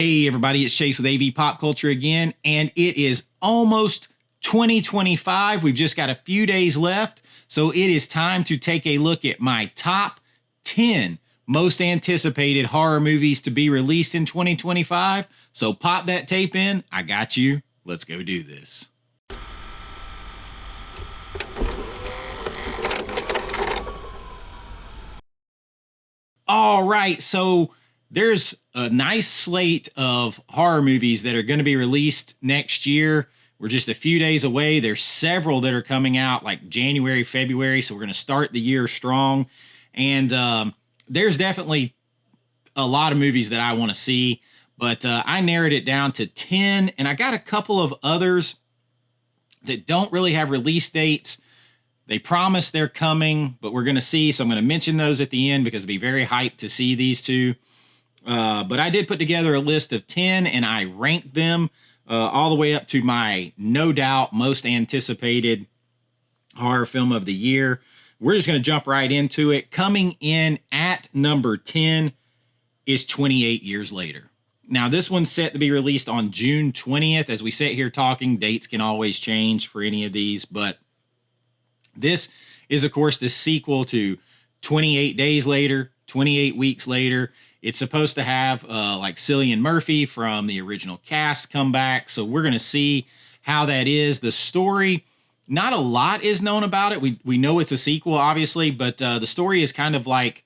Hey everybody, it's Chase with AV Pop Culture again, and it is almost 2025. We've just got a few days left, so it is time to take a look at my top 10 most anticipated horror movies to be released in 2025. So pop that tape in, I got you. Let's go do this. All right, so there's a nice slate of horror movies that are going to be released next year. We're just a few days away. There's several that are coming out like January, February, so we're going to start the year strong. And there's definitely a lot of movies that I want to see, but I narrowed it down to 10, and I got a couple of others that don't really have release dates. They promise they're coming, but we're going to see. So I'm going to mention those at the end because it'll be very hyped to see these two. But I did put together a list of 10 and I ranked them all the way up to my no doubt most anticipated horror film of the year. We're just going to jump right into it. Coming in at number 10 is 28 Years Later. Now, this one's set to be released on June 20th. As we sit here talking, dates can always change for any of these, but this is, of course, the sequel to 28 Days Later, 28 Weeks Later. It's supposed to have like Cillian Murphy from the original cast come back. So we're going to see how that is. The story, not a lot is known about it. We know it's a sequel, obviously, but the story is kind of like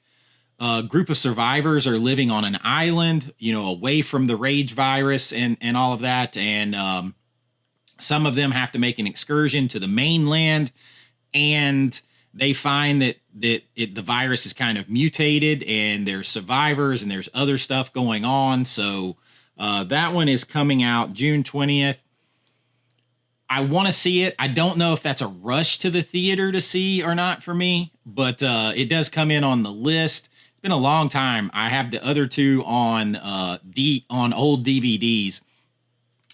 a group of survivors are living on an island, away from the rage virus and all of that. And some of them have to make an excursion to the mainland, and they find that the virus is kind of mutated, and there's survivors and there's other stuff going on. So that one is coming out June 20th. I want to see it. I don't know if that's a rush to the theater to see or not for me, but it does come in on the list. It's been a long time. I have the other two on old DVDs.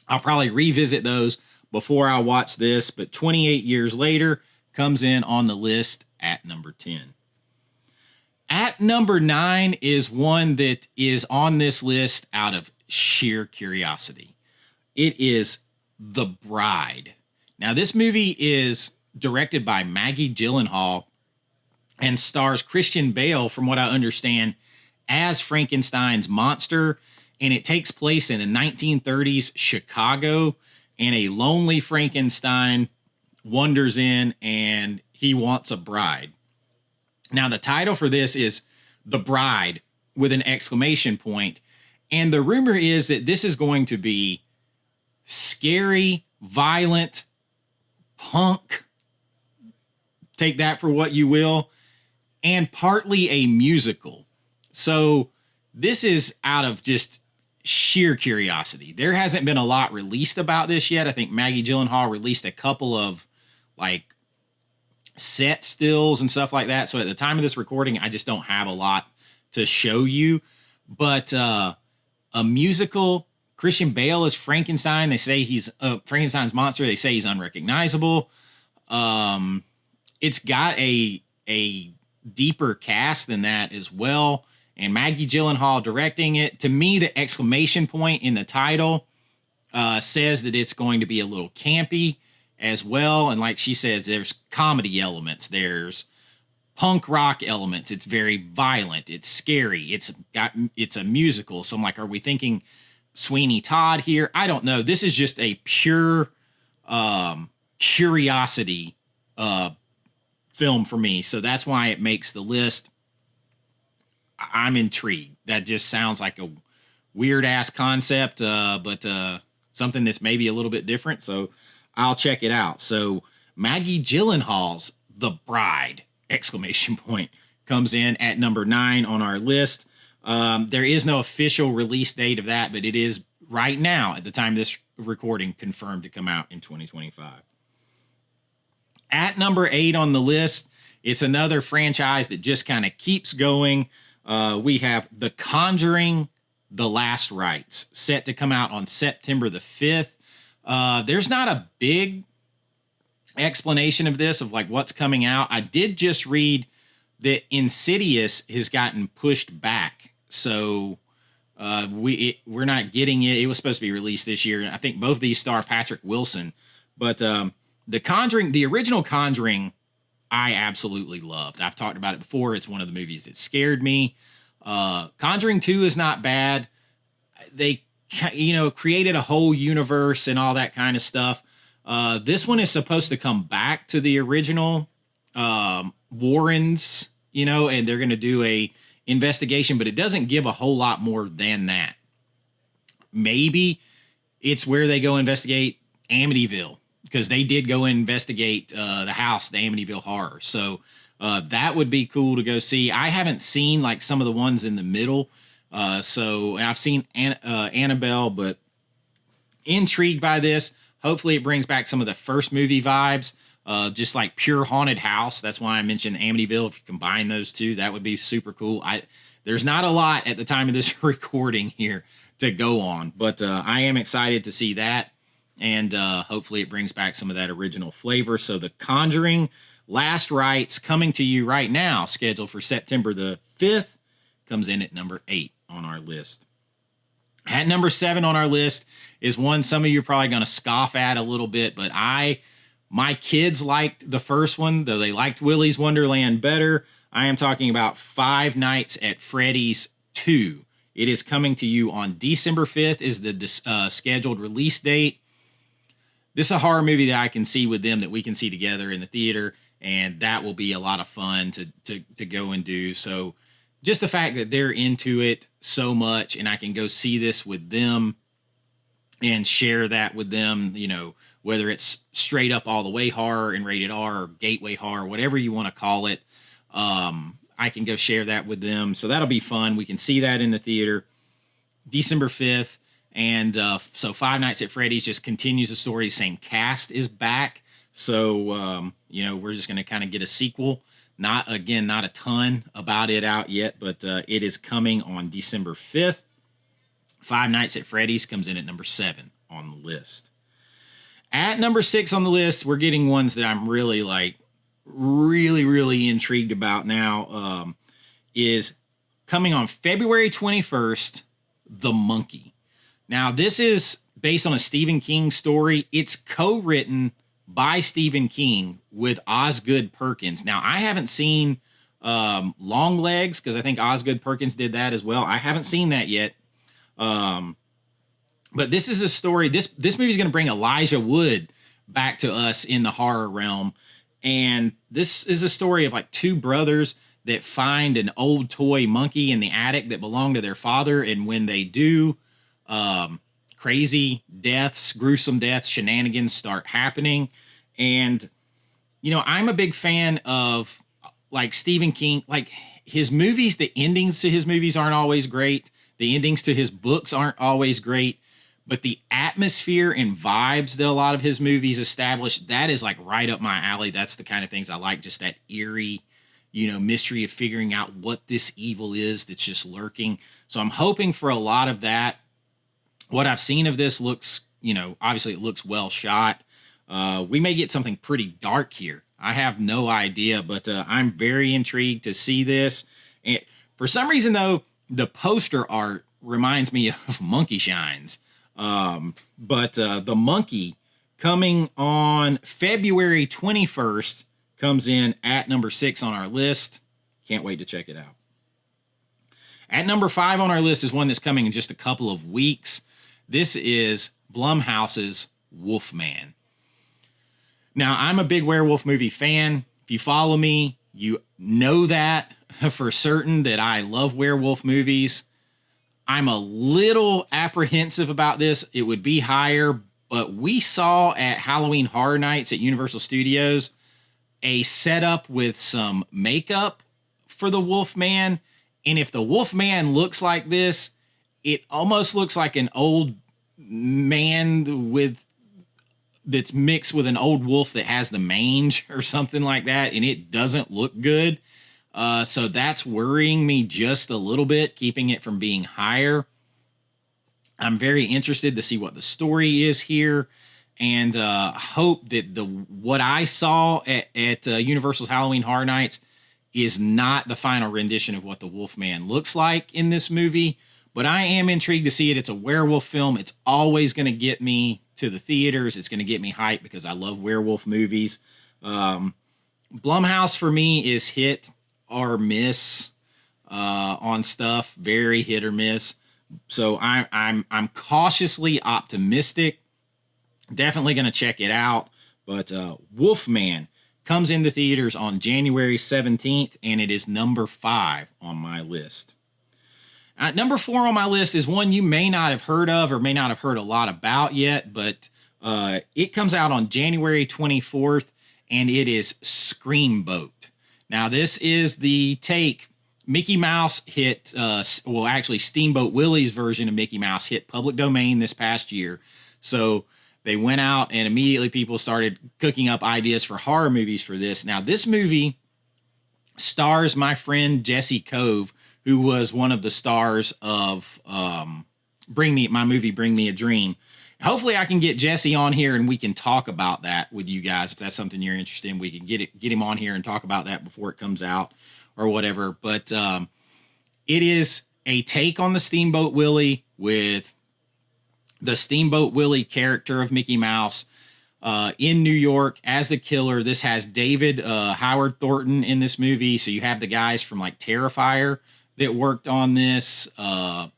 I'll probably revisit those before I watch this, but 28 Years Later comes in on the list at number 10. At number 9 is one that is on this list out of sheer curiosity. It is The Bride. Now, this movie is directed by Maggie Gyllenhaal and stars Christian Bale, from what I understand, as Frankenstein's monster. And it takes place in the 1930s Chicago, and a lonely Frankenstein wanders in and he wants a bride. Now, the title for this is The Bride with an exclamation point. And the rumor is that this is going to be scary, violent, punk, take that for what you will, and partly a musical. So this is out of just sheer curiosity. There hasn't been a lot released about this yet. I think Maggie Gyllenhaal released a couple of like set stills and stuff like that. So at the time of this recording, I just don't have a lot to show you. But a musical, Christian Bale is Frankenstein. They say he's Frankenstein's monster. They say he's unrecognizable. It's got a deeper cast than that as well. And Maggie Gyllenhaal directing it. To me, the exclamation point in the title says that it's going to be a little campy as well. And like she says, there's comedy elements, there's punk rock elements. It's very violent. It's scary. It's a musical. So I'm like, are we thinking Sweeney Todd here? I don't know. This is just a pure curiosity film for me. So that's why it makes the list. I'm intrigued. That just sounds like a weird ass concept, but something that's maybe a little bit different. So I'll check it out. So Maggie Gyllenhaal's The Bride, exclamation point, comes in at number 9 on our list. There is no official release date of that, but it is right now, at the time of this recording, confirmed to come out in 2025. At number 8 on the list, it's another franchise that just kind of keeps going. We have The Conjuring, The Last Rites, set to come out on September the 5th. There's not a big explanation of this, of like what's coming out. I did just read that Insidious has gotten pushed back. So We're not getting it. It was supposed to be released this year. I think both of these star Patrick Wilson, but the Conjuring, the original Conjuring, I absolutely loved. I've talked about it before. It's one of the movies that scared me. Conjuring 2 is not bad. They, created a whole universe and all that kind of stuff. This one is supposed to come back to the original Warrens, and they're going to do a investigation, but it doesn't give a whole lot more than that. Maybe it's where they go investigate Amityville, because they did go investigate the house, the Amityville Horror. So that would be cool to go see. I haven't seen like some of the ones in the middle. So I've seen Annabelle, but intrigued by this. Hopefully it brings back some of the first movie vibes, just like pure haunted house. That's why I mentioned Amityville. If you combine those two, that would be super cool. There's not a lot at the time of this recording here to go on, but I am excited to see that. And hopefully it brings back some of that original flavor. So The Conjuring, Last Rites, coming to you right now, scheduled for September the 5th, comes in at number 8 on our list. At number 7 on our list is one some of you are probably going to scoff at a little bit, but my kids liked the first one, though they liked Willy's Wonderland better. I am talking about Five Nights at Freddy's 2. It is coming to you on December 5th is the scheduled release date. This is a horror movie that I can see with them, that we can see together in the theater, and that will be a lot of fun to go and do. So just the fact that they're into it so much, and I can go see this with them and share that with them, whether it's straight up all the way horror and rated R or gateway horror, whatever you want to call it, I can go share that with them. So that'll be fun. We can see that in the theater December 5th. And so Five Nights at Freddy's just continues the story. The same cast is back. So, we're just going to kind of get a sequel. Not a ton about it out yet, but it is coming on December 5th. Five Nights at Freddy's comes in at number 7 on the list. At number 6 on the list, we're getting ones that I'm really really intrigued about now. Is coming on February 21st, The Monkey. Now, this is based on a Stephen King story. It's co-written by Stephen King with Osgood Perkins. Now, I haven't seen Longlegs, because I think Osgood Perkins did that as well. I haven't seen that yet. But this is a story. This movie is going to bring Elijah Wood back to us in the horror realm. And this is a story of like two brothers that find an old toy monkey in the attic that belonged to their father. And when they do, crazy deaths, gruesome deaths, shenanigans start happening. And, I'm a big fan of like Stephen King, like his movies. The endings to his movies aren't always great. The endings to his books aren't always great, but the atmosphere and vibes that a lot of his movies establish, that is like right up my alley. That's the kind of things I like, just that eerie, mystery of figuring out what this evil is that's just lurking. So I'm hoping for a lot of that. What I've seen of this looks, obviously it looks well shot. We may get something pretty dark here. I have no idea, but I'm very intrigued to see this. And for some reason, though, the poster art reminds me of Monkey Shines. But The Monkey, coming on February 21st, comes in at number 6 on our list. Can't wait to check it out. At number 5 on our list is one that's coming in just a couple of weeks. This is Blumhouse's Wolfman. Now, I'm a big werewolf movie fan. If you follow me, you know that for certain, that I love werewolf movies. I'm a little apprehensive about this. It would be higher, but we saw at Halloween Horror Nights at Universal Studios a setup with some makeup for the Wolfman. And if the Wolfman looks like this, it almost looks like an old man that's mixed with an old wolf that has the mange or something like that, and it doesn't look good. So that's worrying me just a little bit, keeping it from being higher. I'm very interested to see what the story is here, and hope that what I saw at Universal's Halloween Horror Nights is not the final rendition of what the Wolfman looks like in this movie, but I am intrigued to see it. It's a werewolf film. It's always going to get me to the theaters. It's going to get me hyped because I love werewolf movies. Blumhouse for me is hit or miss on stuff, very hit or miss. So I'm cautiously optimistic. Definitely going to check it out. But Wolfman comes into theaters on January 17th, and it is number 5 on my list. Number 4 on my list is one you may not have heard of or may not have heard a lot about yet, but it comes out on January 24th, and it is Screamboat. Now, this is the take. Mickey Mouse hit, actually Steamboat Willie's version of Mickey Mouse hit public domain this past year. So they went out and immediately people started cooking up ideas for horror movies for this. Now, this movie stars my friend Jesse Cove, who was one of the stars of Bring Me a Dream. Hopefully I can get Jesse on here and we can talk about that with you guys. If that's something you're interested in, we can get him on here and talk about that before it comes out or whatever. But it is a take on the Steamboat Willie with the Steamboat Willie character of Mickey Mouse in New York as the killer. This has David Howard Thornton in this movie. So you have the guys from like Terrifier that worked on this.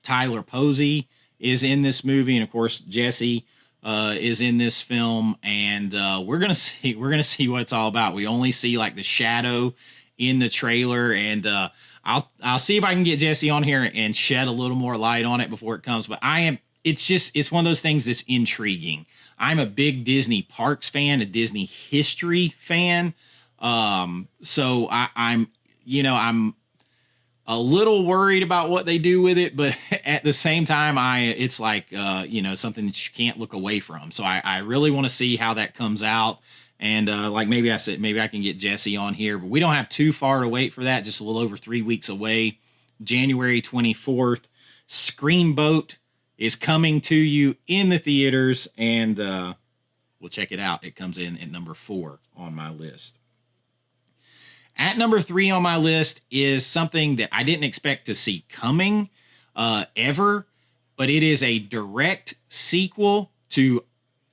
Tyler Posey is in this movie, and of course Jesse is in this film. And we're gonna see what it's all about. We only see like the shadow in the trailer, and I'll see if I can get Jesse on here and shed a little more light on it before it comes. But it's one of those things that's intriguing. I'm a big Disney parks fan, a Disney history fan. So I'm a little worried about what they do with it, but at the same time, it's like, something that you can't look away from. So I really want to see how that comes out. And like maybe I said, maybe I can get Jesse on here, but we don't have too far to wait for that. Just a little over 3 weeks away. January 24th, Screamboat is coming to you in the theaters, and we'll check it out. It comes in at number 4 on my list. At number 3 on my list is something that I didn't expect to see coming ever, but it is a direct sequel to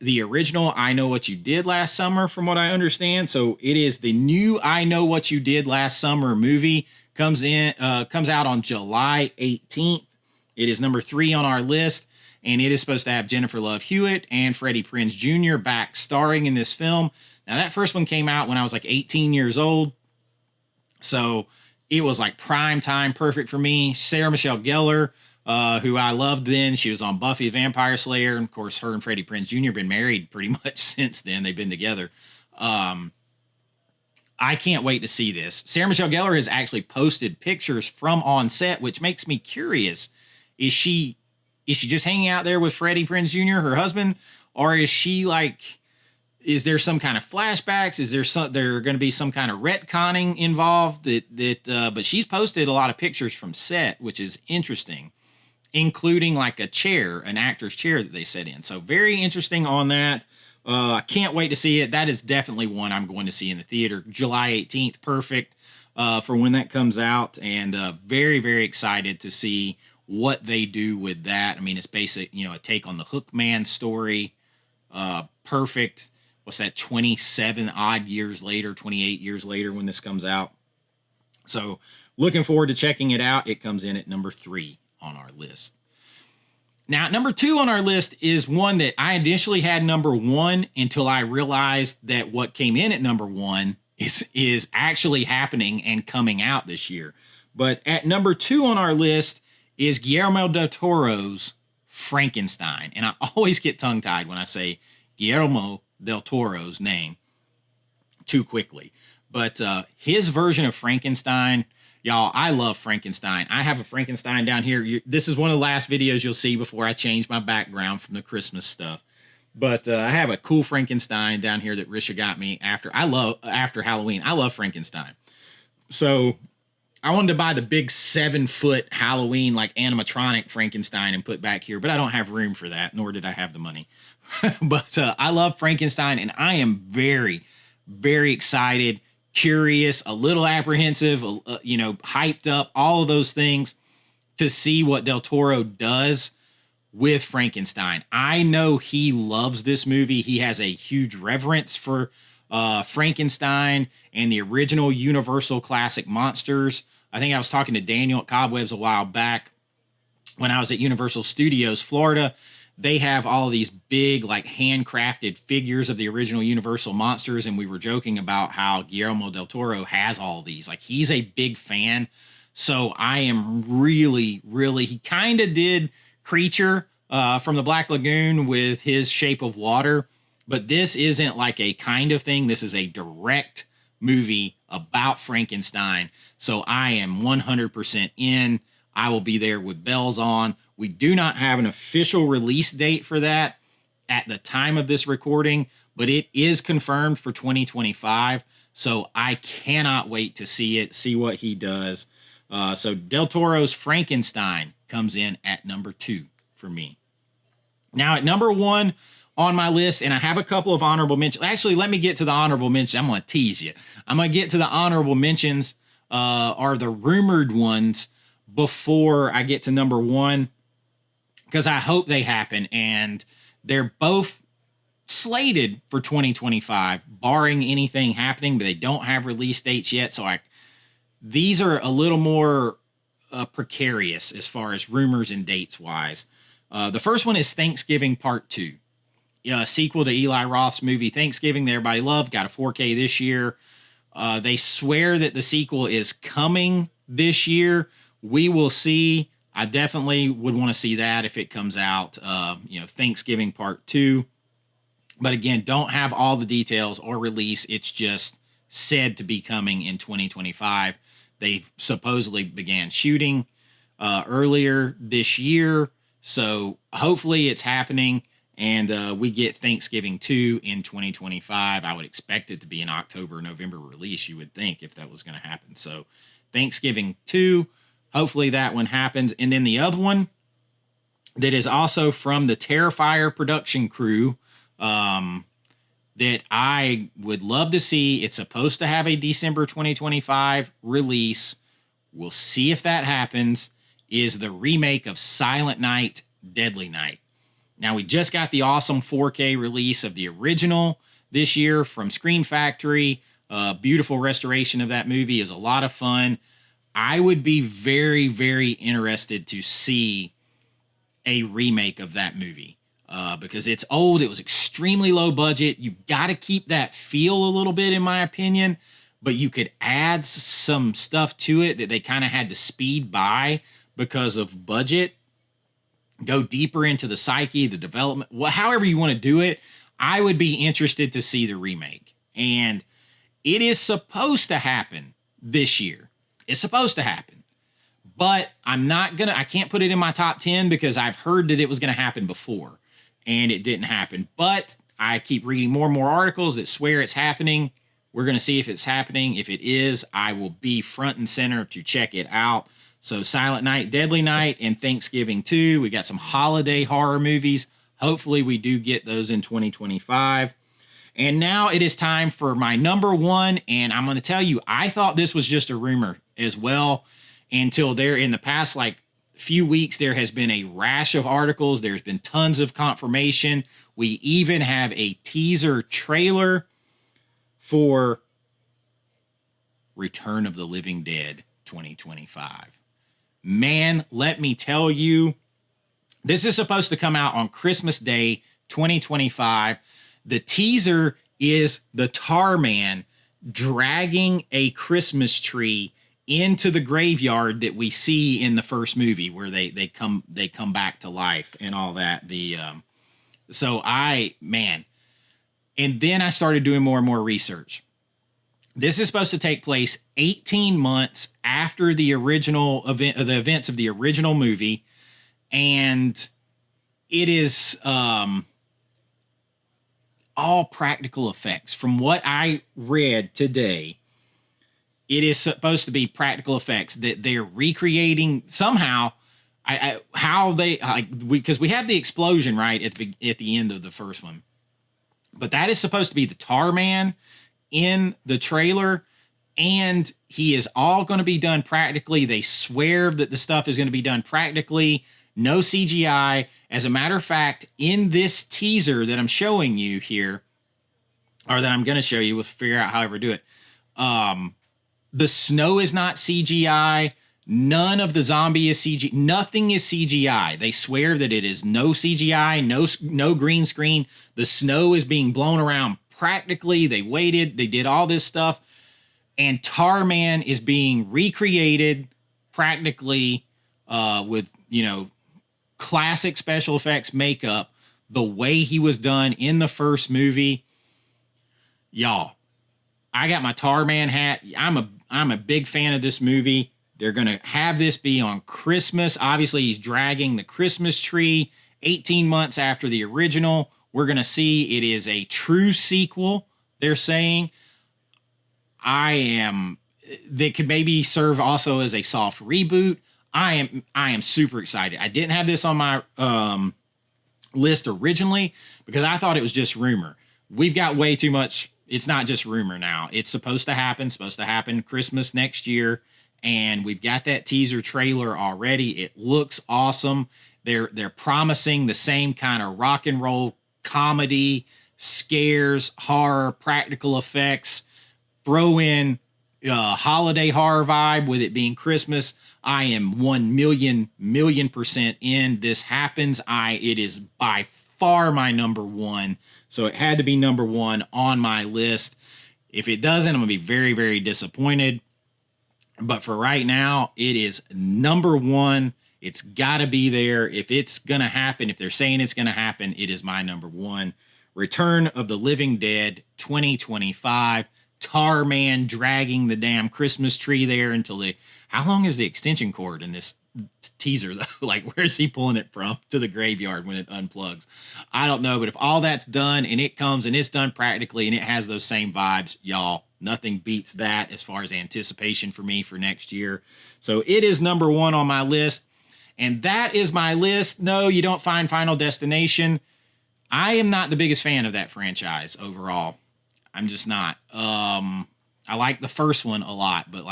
the original I Know What You Did Last Summer, from what I understand. So it is the new I Know What You Did Last Summer movie. Comes out on July 18th. It is number 3 on our list, and it is supposed to have Jennifer Love Hewitt and Freddie Prinze Jr. back starring in this film. Now, that first one came out when I was like 18 years old, so it was like prime time, perfect for me. Sarah Michelle Gellar, who I loved then. She was on Buffy the Vampire Slayer. And of course, her and Freddie Prinze Jr. have been married pretty much since then. They've been together. I can't wait to see this. Sarah Michelle Gellar has actually posted pictures from on set, which makes me curious. Is she just hanging out there with Freddie Prinze Jr., her husband? Or is she like, is there some kind of flashbacks? Is there going to be some kind of retconning involved? But she's posted a lot of pictures from set, which is interesting, including like a chair, an actor's chair that they set in. So very interesting on that. I can't wait to see it. That is definitely one I'm going to see in the theater. July 18th, perfect for when that comes out. And very, very excited to see what they do with that. I mean, it's basic, a take on the Hookman story. Perfect. What's that, 27 odd years later, 28 years later when this comes out. So looking forward to checking it out. It comes in at number 3 on our list. Now, number 2 on our list is one that I initially had number 1 until I realized that what came in at number 1 is actually happening and coming out this year. But at number 2 on our list is Guillermo del Toro's Frankenstein. And I always get tongue-tied when I say Guillermo del Toro's name too quickly. But his version of Frankenstein, y'all, I love Frankenstein. I have a Frankenstein down here. This is one of the last videos you'll see before I change my background from the Christmas stuff. But I have a cool Frankenstein down here that Risha got me after Halloween. I love Frankenstein. So I wanted to buy the big 7-foot Halloween like animatronic Frankenstein and put back here, but I don't have room for that, nor did I have the money. But I love Frankenstein, and I am very, very excited, curious, a little apprehensive, hyped up, all of those things to see what Del Toro does with Frankenstein. I know he loves this movie. He has a huge reverence for Frankenstein and the original Universal classic monsters. I think I was talking to Daniel at Cobwebs a while back when I was at Universal Studios, Florida. They have all these big, like, handcrafted figures of the original Universal monsters, and we were joking about how Guillermo del Toro has all these. Like, he's a big fan. So I am really, really, he kind of did Creature from the Black Lagoon with his Shape of Water, but this isn't like a kind of thing. This is a direct movie about Frankenstein. So I am 100% in. I will be there with bells on. We do not have an official release date for that at the time of this recording, but it is confirmed for 2025. So I cannot wait to see it, see what he does. So Del Toro's Frankenstein comes in at number 2 for me. Now at number 1 on my list, and I have a couple of honorable mentions. Actually, let me get to the honorable mentions. I'm going to tease you. I'm going to get to the honorable mentions, are the rumored ones, before I get to number 1, because I hope they happen. And they're both slated for 2025, barring anything happening, but they don't have release dates yet. So these are a little more precarious as far as rumors and dates wise. The first one is Thanksgiving Part 2, sequel to Eli Roth's movie Thanksgiving that everybody loved, got a 4K this year. They swear that the sequel is coming this year. We will see. I definitely would want to see that if it comes out, Thanksgiving Part 2. But again, don't have all the details or release. It's just said to be coming in 2025. They supposedly began shooting earlier this year. So hopefully it's happening, and we get Thanksgiving 2 in 2025. I would expect it to be an October, November release, you would think, if that was going to happen. So Thanksgiving 2, hopefully that one happens. And then the other one that is also from the Terrifier production crew, that I would love to see. It's supposed to have a December 2025 release. We'll see if that happens. Is the remake of Silent Night, Deadly Night. Now, we just got the awesome 4K release of the original this year from Screen Factory. Beautiful restoration of that movie, is a lot of fun. I would be very, very interested to see a remake of that movie. Because it's old, it was extremely low budget. You got to keep that feel a little bit, in my opinion, but you could add some stuff to it that they kind of had to speed by because of budget. Go deeper into the psyche, the development, however you want to do it. I would be interested to see the remake. And it is supposed to happen this year. It's supposed to happen. But I can't put it in my top 10 because I've heard that it was going to happen before. And it didn't happen. But I keep reading more and more articles that swear it's happening. We're going to see if it's happening. If it is, I will be front and center to check it out. So Silent Night, Deadly Night, and Thanksgiving 2. We got some holiday horror movies. Hopefully we do get those in 2025. And now it is time for my number 1. And I'm going to tell you, I thought this was just a rumor as well until there in the past, few weeks, there has been a rash of articles. There's been tons of confirmation. We even have a teaser trailer for Return of the Living Dead 2025. Man, let me tell you, this is supposed to come out on Christmas Day 2025. The teaser is the Tar Man dragging a Christmas tree into the graveyard that we see in the first movie, where they come back to life and all that. And then I started doing more and more research. This is supposed to take place 18 months after the original event, the events of the original movie, and it is all practical effects. From what I read today, it is supposed to be practical effects that they're recreating somehow. Because we have the explosion right at the end of the first one, but that is supposed to be the Tar Man in the trailer, and he is all going to be done practically. They swear that the stuff is going to be done practically, no CGI. As a matter of fact, in this teaser that I'm showing you here, or that I'm going to show you, we'll figure out however to do it. The snow is not CGI. None of the zombie is CGI. Nothing is CGI. They swear that it is no CGI, no green screen. The snow is being blown around practically. They waited. They did all this stuff. And Tarman is being recreated practically with, classic special effects makeup, the way he was done in the first movie. Y'all, I got my Tarman hat. I'm a big fan of this movie. They're going to have this be on Christmas. Obviously, he's dragging the Christmas tree 18 months after the original. We're going to see it is a true sequel, they're saying. They could maybe serve also as a soft reboot. I am super excited. I didn't have this on my list originally because I thought it was just rumor. We've got way too much. It's not just rumor now. It's supposed to happen Christmas next year. And we've got that teaser trailer already. It looks awesome. They're promising the same kind of rock and roll comedy, scares, horror, practical effects. Throw in holiday horror vibe with it being Christmas. I am 1 million percent in. This happens. It is by far my number one. So it had to be number one on my list. If it doesn't, I'm going to be very, very disappointed. But for right now, it is number one. It's got to be there. If it's going to happen, if they're saying it's going to happen, it is my number one. Return of the Living Dead 2025. Tarman dragging the damn Christmas tree there until how long is the extension cord in this teaser though? Like, where's he pulling it from to the graveyard when it unplugs? I don't know, but if all that's done and it comes and it's done practically and it has those same vibes, y'all, nothing beats that as far as anticipation for me for next year. So it is number one on my list. And that is my list. No, you don't find Final Destination. I am not the biggest fan of that franchise overall. I'm just not. I like the first one a lot, but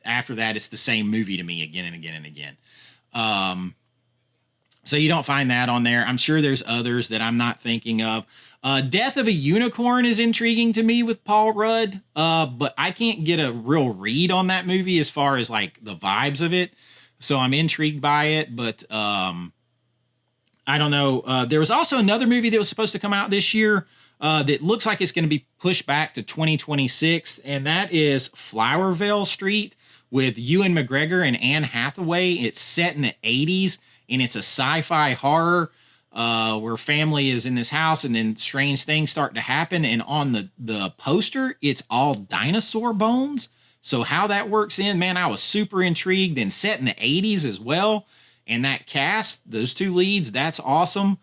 after that, it's the same movie to me again and again and again. So you don't find that on there. I'm sure there's others that I'm not thinking of. Death of a Unicorn is intriguing to me with Paul Rudd, but I can't get a real read on that movie as far as the vibes of it. So I'm intrigued by it, but I don't know. There was also another movie that was supposed to come out this year that looks like it's going to be pushed back to 2026, and that is Flowervale Street with Ewan McGregor and Anne Hathaway. It's set in the 80s, and it's a sci-fi horror where family is in this house, and then strange things start to happen, and on the poster, it's all dinosaur bones. So how that works in, man, I was super intrigued, and set in the 80s as well, and that cast, those two leads, that's awesome.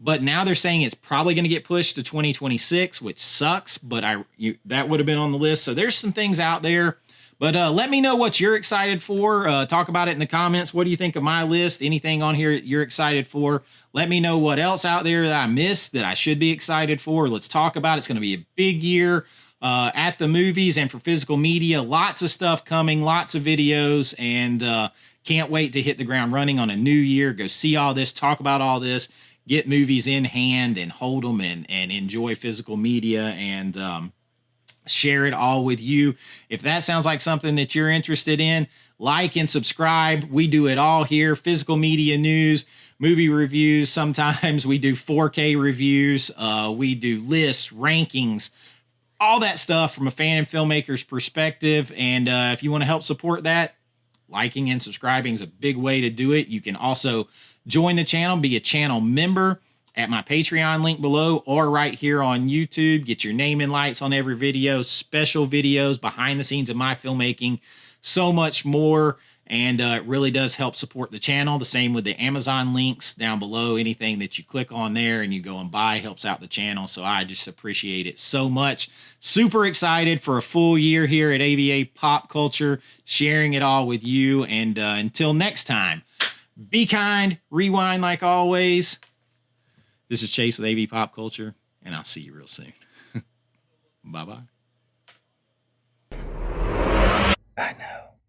But now they're saying it's probably going to get pushed to 2026, which sucks, but that would have been on the list. So there's some things out there. But let me know what you're excited for. Talk about it in the comments. What do you think of my list? Anything on here you're excited for? Let me know what else out there that I missed that I should be excited for. Let's talk about it. It's going to be a big year at the movies and for physical media. Lots of stuff coming, lots of videos, and can't wait to hit the ground running on a new year. Go see all this, talk about all this. Get movies in hand and hold them and enjoy physical media and share it all with you. If that sounds like something that you're interested in, like and subscribe. We do it all here. Physical media news, movie reviews. Sometimes we do 4K reviews. We do lists, rankings, all that stuff from a fan and filmmaker's perspective. And if you want to help support that, liking and subscribing is a big way to do it. You can also join the channel, be a channel member at my Patreon link below or right here on YouTube. Get your name and lights on every video, special videos, behind the scenes of my filmmaking, so much more. And it really does help support the channel. The same with the Amazon links down below. Anything that you click on there and you go and buy helps out the channel. So I just appreciate it so much. Super excited for a full year here at AVA Pop Culture, sharing it all with you. And until next time, be kind, rewind like always. This is Chase with AV Pop Culture, and I'll see you real soon. Bye-bye. I know.